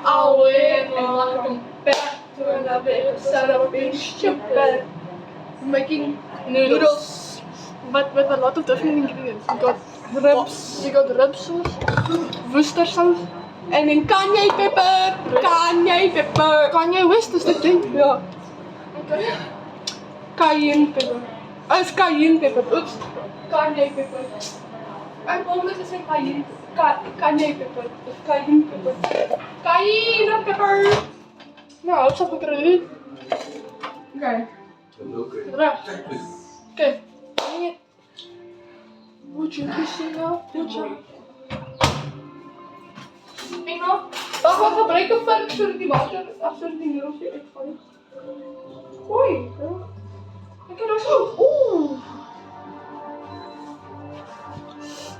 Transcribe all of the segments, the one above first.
and welcome back to another episode of Being Stupid. We're making noodles, but with a lot of different ingredients. We got rib sauce, Worcester sauce, and then Kanye pepper. Kanye West is dat ding? Ja. Okay. Cayenne pepper. It's cayenne pepper. Oops. Kanye pepper. I promise to say cayenne. Kanye pepper. It's cayenne pepper. Cayenne pepper. Nou, wat zat ik erin? Oké. Oké. Moet je Christina? Moet je? Engel? Wacht, we gebruiken vark zodat die water achter die noedels hier uitvalt. Oei. Kijk daar zo. Oeh.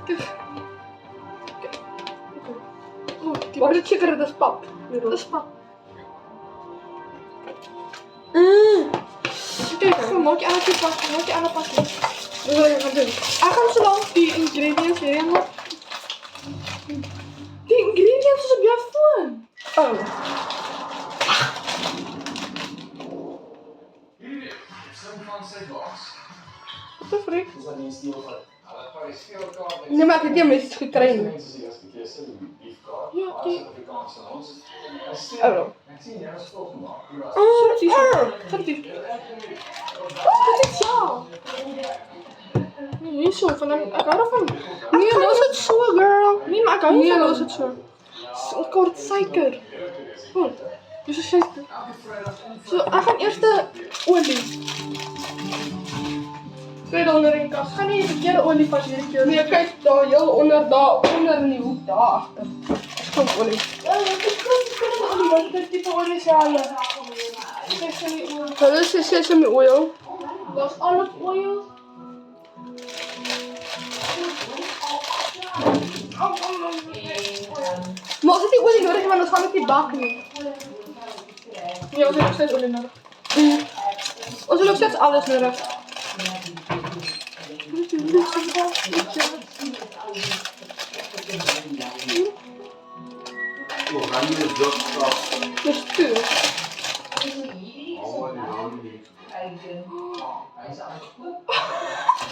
Kijk. Waar is chicken? Dat is pap. Dat is pap. Kijk, gewoon maak je aan het pakken. Maak je aan het pakken. Dat is wat ik ga doen. Ik ga zo lang die ingredients weer in. Die ingredients is op jouw phone. Oh. Wat de freak? Nee, maar ik heb die meest getraind. Ja, die. Oh. Oh, die is die. Wat is jou? Nee, zo van hem. Ik hou ervan. Nee, los het zo, girl. Nee, maar ik hou niet van los het zo. Ik hoor het suiker. Goed. Dus een suiker. Zo, ik ga eerst de olie. Tweede onder in de kast. Ga niet verkeerde olie passen hier keer. Nee, kijk daar, heel onder in die hoek, daar achter. Dat is gewoon olie. Ja, dat is gewoon olie, want dit type olie is halen. Dat is sesame oil. Dat is olive oil. Maar als ik die olie nodig heb, dan ga ik die bakken niet. Ja, als ik nog steeds olie nodig. Als ik nog steeds alles nodig. Dat is puur.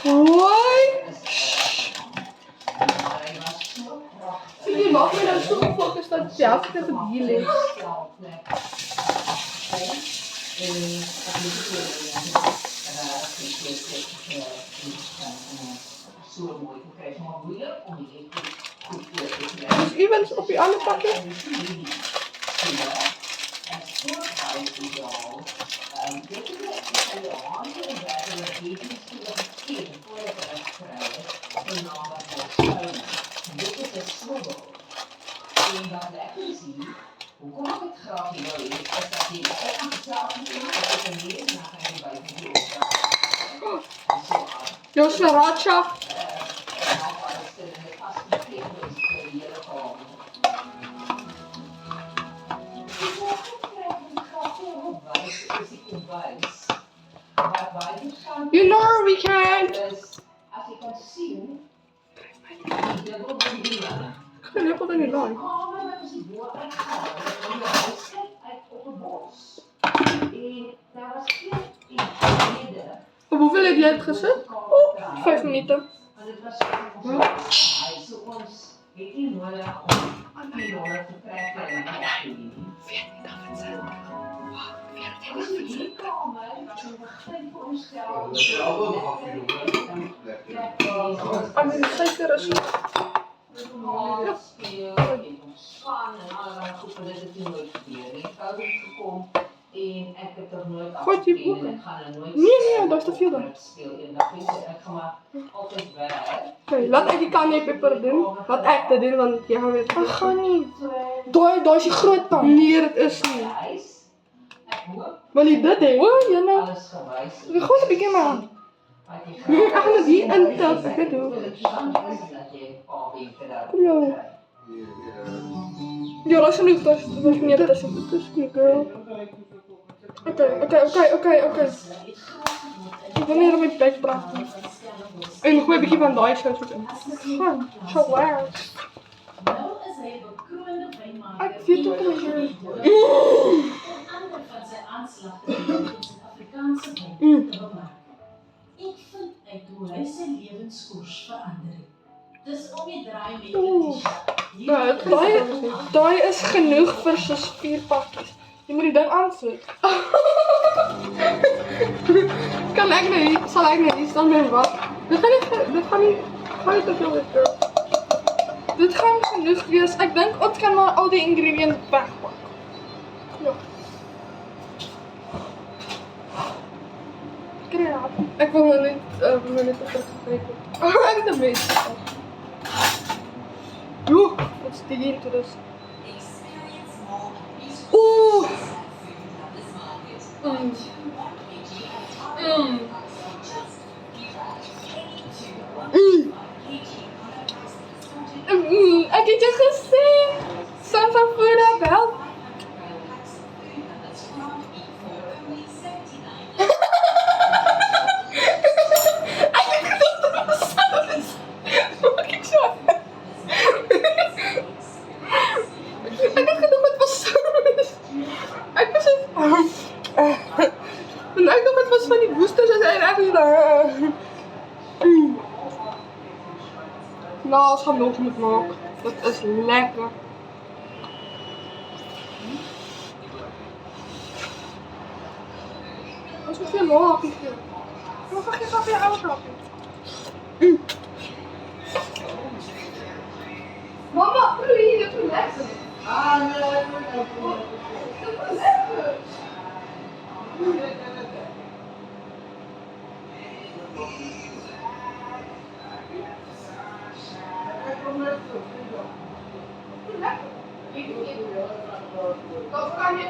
Hoi! Zie je wat me nou zo gefocust dat zelf ik het op hier ligt? Dus evens op je andere pakje. Yo, sriracha. You know we can't. Ik ben heel goed in die lijn. Op hoeveel heb jij het gezet? Oh, 5 minuten. Suiker is Gooi die boeken. Nee, dat is te veel dan. Oké, laat ik die kanje peper doen. Laat ik dat doen, want jij gaat weer... Dat gaat niet. Daar is die groot pan. Nee, dat is niet. Wil je dit doen? Oh, ja nou. Gewoon een beetje maar. Ik ga die en dat ik dit doe. Kom jou. Ja, dat is genoeg. Dat is meer. Dat is niet, girl. Oké. Ik wil niet op mijn bek praten. En ik gooi een beetje van die saus in. Gewoon, zo waar. Ek weet ook nie. Ander van sy aanslag teen die Suid-Afrikaanse volk te bemark. Ek vind uit hoe hy sy lewenskoers verander het. Dis om die draai met Letitia. Daai is genoeg vir soos 4 pakkies. Jy moet die ding aansit. Kan ek nou hier, sal ek nou hier staan met wat? Dit gaan nie te veel wees, girl. Dit gaan genoeg wees. Ek dink ons kan maar al die ingrediënte wegpak. Ja. Kry raak. Ek wil nou net terugkryg. Ek het 'n mes. Jo, let's dig into this. Ooh. Ek het jou gesê, San van Voda bel. En ek dink dit was van die boosters as hy reg daar. Nou, ons gaan nog moet maak. Dit is lekker. Ons moet weer nog happie gee. Ons vergeet af jou ouer happie. Mama, please, dit is lekker. Nee, dit is lekker. Dat kan je